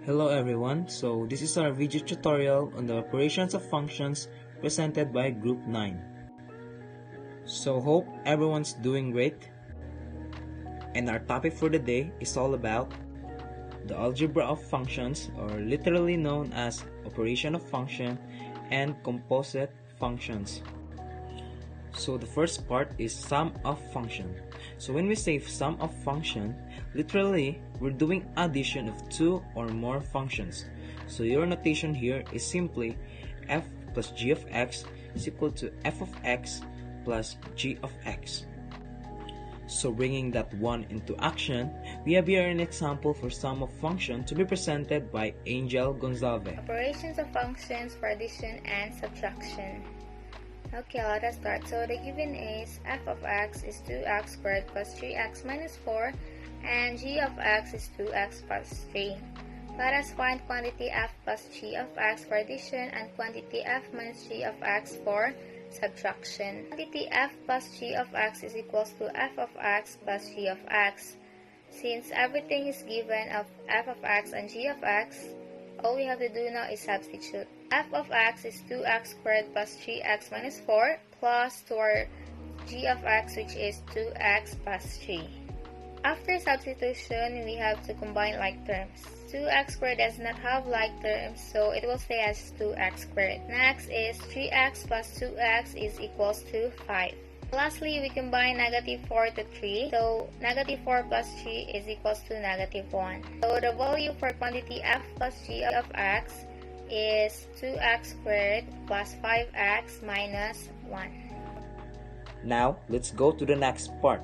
Hello everyone, so this is our video tutorial on the operations of functions presented by group 9. So hope everyone's doing great, and our topic for the day is all about the algebra of functions, or literally known as operation of function and composite functions. So the first part is sum of function. So when we say sum of function, literally we're doing addition of two or more functions. So your notation here is simply f plus g of x is equal to f of x plus g of x. So bringing that one into action, we have here an example for sum of function to be presented by Angel Gonzalve. Operations of functions for addition and subtraction. Okay, let us start. So the given is f of x is 2x squared plus 3x minus 4 and g of x is 2x plus 3. Let us find quantity f plus g of x for addition and quantity f minus g of x for subtraction. Quantity f plus g of x is equals to f of x plus g of x. Since everything is given of f of x and g of x, all we have to do now is substitute. F of x is 2x squared plus 3x minus 4 plus to our g of x, which is 2x plus 3. After substitution, we have to combine like terms. 2x squared does not have like terms, so it will stay as 2x squared. Next is 3x plus 2x is equals to 5. Lastly, we combine negative 4 to 3, so negative 4 plus 3 is equals to negative 1. So the value for quantity f plus g of x is 2x squared plus 5x minus 1. Now, let's go to the next part,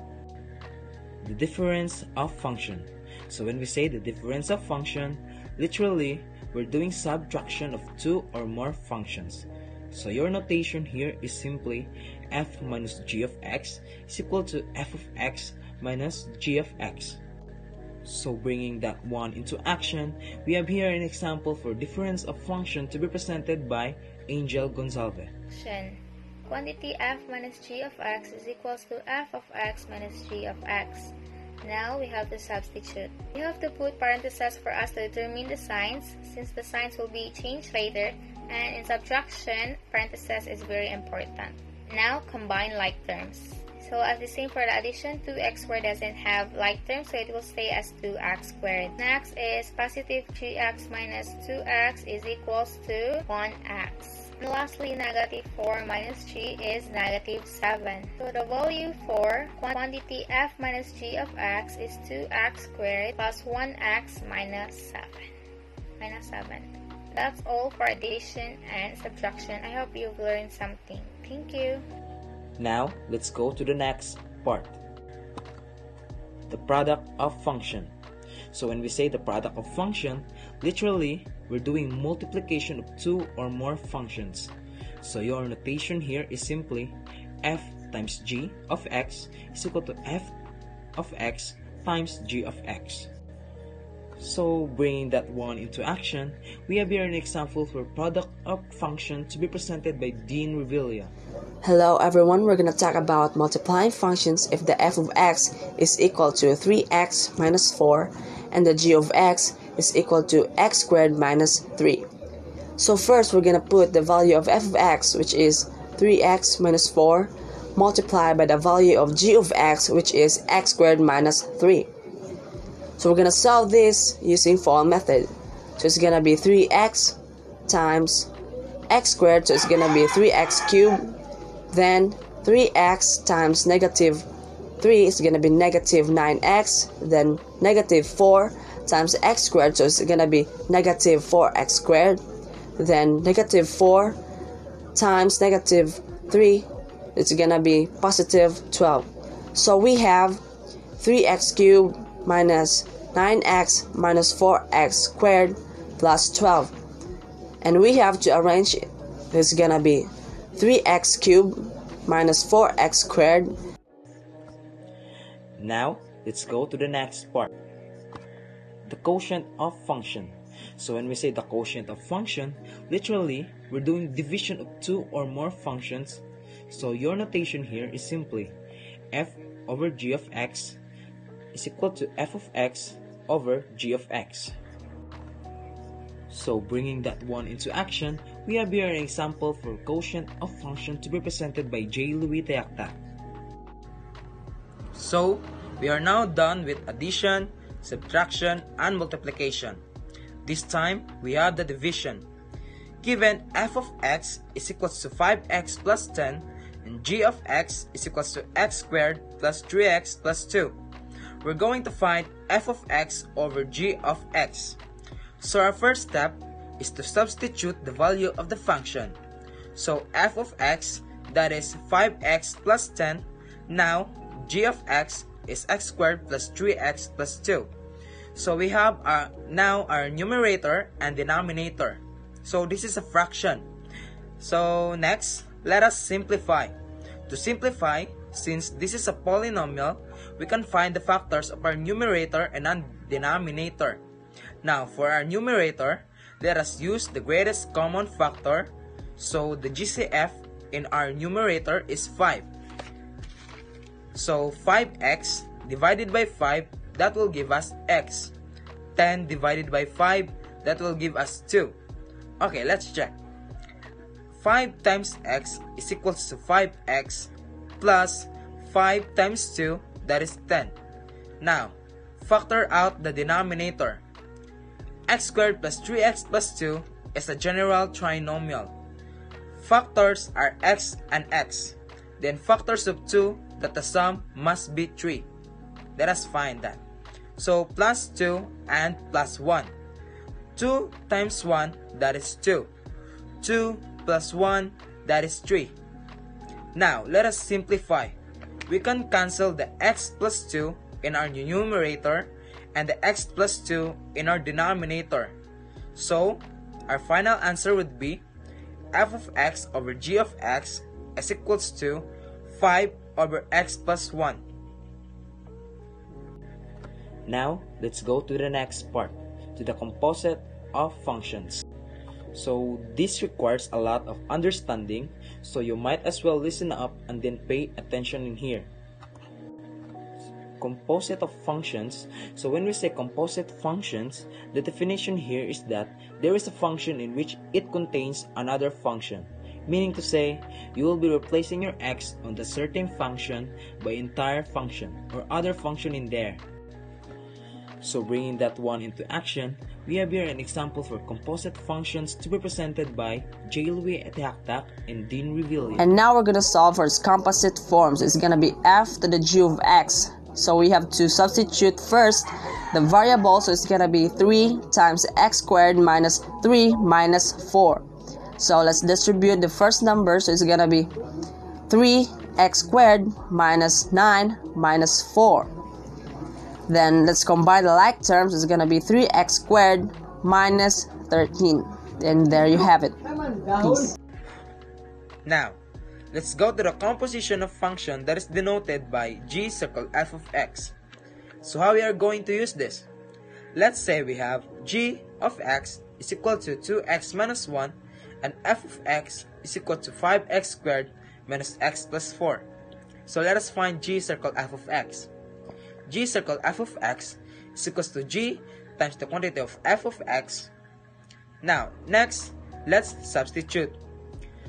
the difference of function. So when we say the difference of function, literally, we're doing subtraction of two or more functions. So your notation here is simply f minus g of x is equal to f of x minus g of x. So bringing that one into action, we have here an example for difference of function to be presented by Angel Gonzalve. Quantity f minus g of x is equals to f of x minus g of x. Now we have to substitute. We have to put parentheses for us to determine the signs, since the signs will be changed later, and in subtraction, parentheses is very important. Now combine like terms. So as the same for the addition, 2x squared doesn't have like terms, so it will stay as 2x squared. Next is positive 3x minus 2x is equals to 1x. And lastly, negative 4 minus 3 is negative 7. So the value for quantity f minus g of x is 2x squared plus 1x minus 7. That's all for addition and subtraction. I hope you've learned something. Thank you. Now, let's go to the next part, the product of function. So when we say the product of function, literally, we're doing multiplication of two or more functions. So your notation here is simply f times g of x is equal to f of x times g of x. So bringing that one into action, we have here an example for product of function to be presented by Dean Revilla. Hello everyone, we're going to talk about multiplying functions if the f of x is equal to 3x minus 4 and the g of x is equal to x squared minus 3. So first we're going to put the value of f of x, which is 3x minus 4, multiplied by the value of g of x, which is x squared minus 3. So we're going to solve this using for method. So it's going to be 3x times x squared, so it's going to be 3x cubed. Then 3x times negative 3 is going to be negative 9x. Then negative 4 times x squared, so it's going to be negative 4x squared. Then negative 4 times negative 3, it's going to be positive 12. So we have 3x cubed minus 9x minus 4x squared plus 12. And we have to arrange it. It's going to be 3x cubed minus 4x squared. Now, let's go to the next part, the quotient of function. So when we say the quotient of function, literally, we're doing division of two or more functions. So your notation here is simply f over g of x is equal to f of x over g of x. So bringing that one into action, we have here an example for quotient of function to be presented by J. Louie Tayactac. So we are now done with addition, subtraction, and multiplication. This time we have the division. Given f of x is equals to 5x plus 10 and g of x is equals to x squared plus 3x plus 2. We're going to find f of x over g of x. So our first step is to substitute the value of the function. So f of x, that is 5x plus 10, now g of x is x squared plus 3x plus 2. So we have now our numerator and denominator. So this is a fraction. So next, let us simplify. To simplify, since this is a polynomial, we can find the factors of our numerator and denominator. Now for our numerator, let us use the greatest common factor. So the GCF in our numerator is 5. So 5x divided by 5, that will give us x. 10 divided by 5, that will give us 2. Okay, let's check. 5 times x is equals to 5x plus 5 times 2, that is 10. Now, factor out the denominator. X squared plus 3x plus 2 is a general trinomial. Factors are x and x. Then factors of 2, that the sum must be 3. Let us find that. So plus 2 and plus 1. 2 times 1, that is 2. 2 plus 1, that is 3. Now, let us simplify. We can cancel the x plus 2 in our numerator and the x plus 2 in our denominator. So, our final answer would be f of x over g of x is equals to 5 over x plus 1. Now, let's go to the next part, to the composite of functions. So this requires a lot of understanding, so you might as well listen up and then pay attention in here. Composite of functions. So when we say composite functions, the definition here is that there is a function in which it contains another function. Meaning to say, you will be replacing your x on the certain function by entire function or other function in there. So bringing that one into action, we have here an example for composite functions to be presented by J. Louie Tayactac and Dean Revilla. And now we're gonna solve for its composite forms. It's gonna be f to the g of x. So we have to substitute first the variable, so it's gonna be 3 times x squared minus 3 minus 4. So let's distribute the first number, so it's gonna be 3x squared minus 9 minus 4. Then let's combine the like terms. It's gonna be 3x squared minus 13. And there you have it. Peace. Now, let's go to the composition of function that is denoted by g circle f of x. So how we are going to use this? Let's say we have g of x is equal to 2x minus 1 and f of x is equal to 5x squared minus x plus 4. So let us find g circle f of x. G circle f of x is equals to g times the quantity of f of x. Now, next, let's substitute.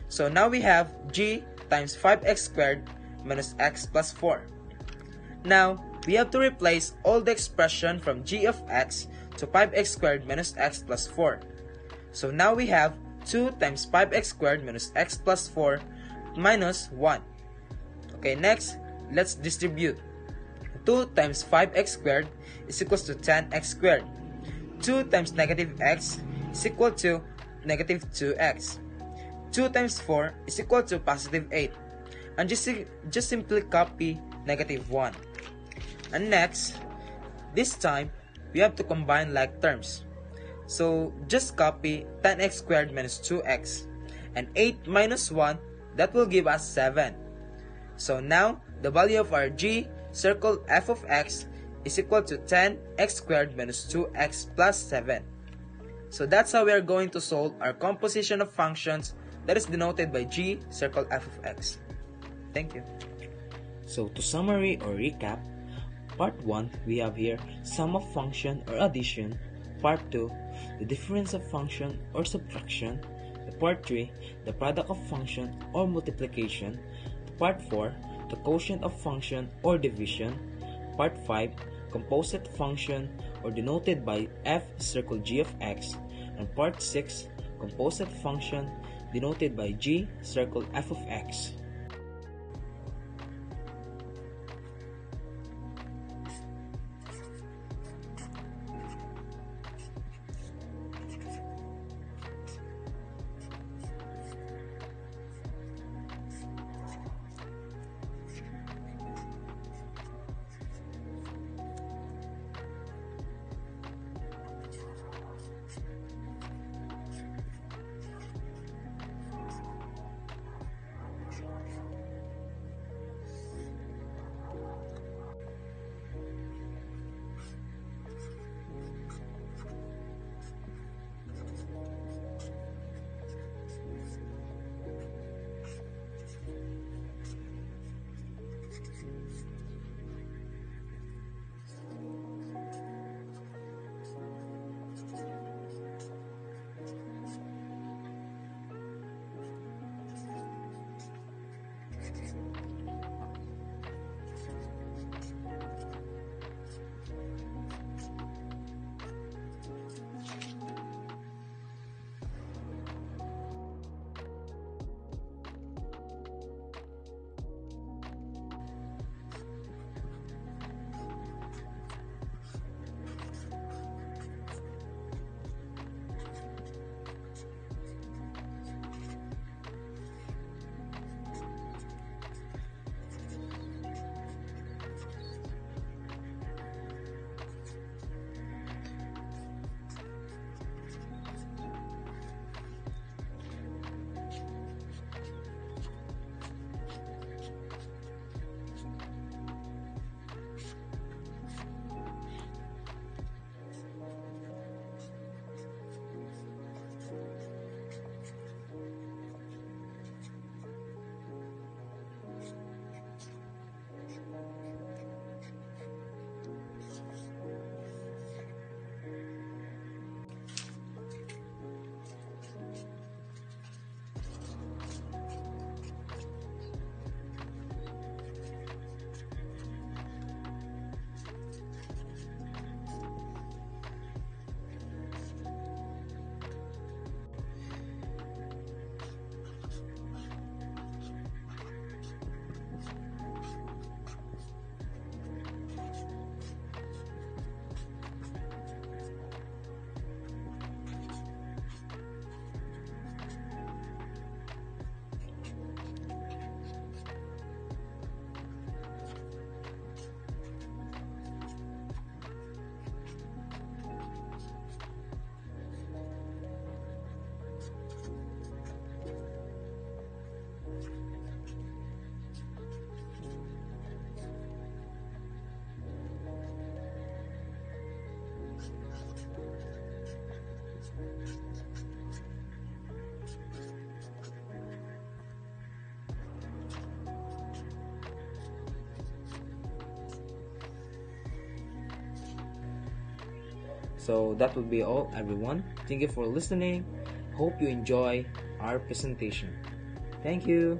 So now we have g times 5x squared minus x plus 4. Now, we have to replace all the expression from g of x to 5x squared minus x plus 4. So now we have 2 times 5x squared minus x plus 4 minus 1. Okay, next, let's distribute. 2 times 5x squared is equals to 10x squared. 2 times negative x is equal to negative 2x. 2 times 4 is equal to positive 8. And just simply copy negative 1. And next, this time, we have to combine like terms. So just copy 10x squared minus 2x. And 8 minus 1, that will give us 7. So now, the value of our g circle f of x is equal to 10x squared minus 2x plus 7. So that's how we are going to solve our composition of functions that is denoted by g circle f of x. Thank you. So to summary or recap, part 1 we have here sum of function or addition, part 2 the difference of function or subtraction. The part 3, the product of function or multiplication. The part 4, the quotient of function or division. Part 5, composite function or denoted by f circle g of x. And part 6, composite function denoted by g circle f of x. So that would be all, everyone. Thank you for listening. Hope you enjoy our presentation. Thank you.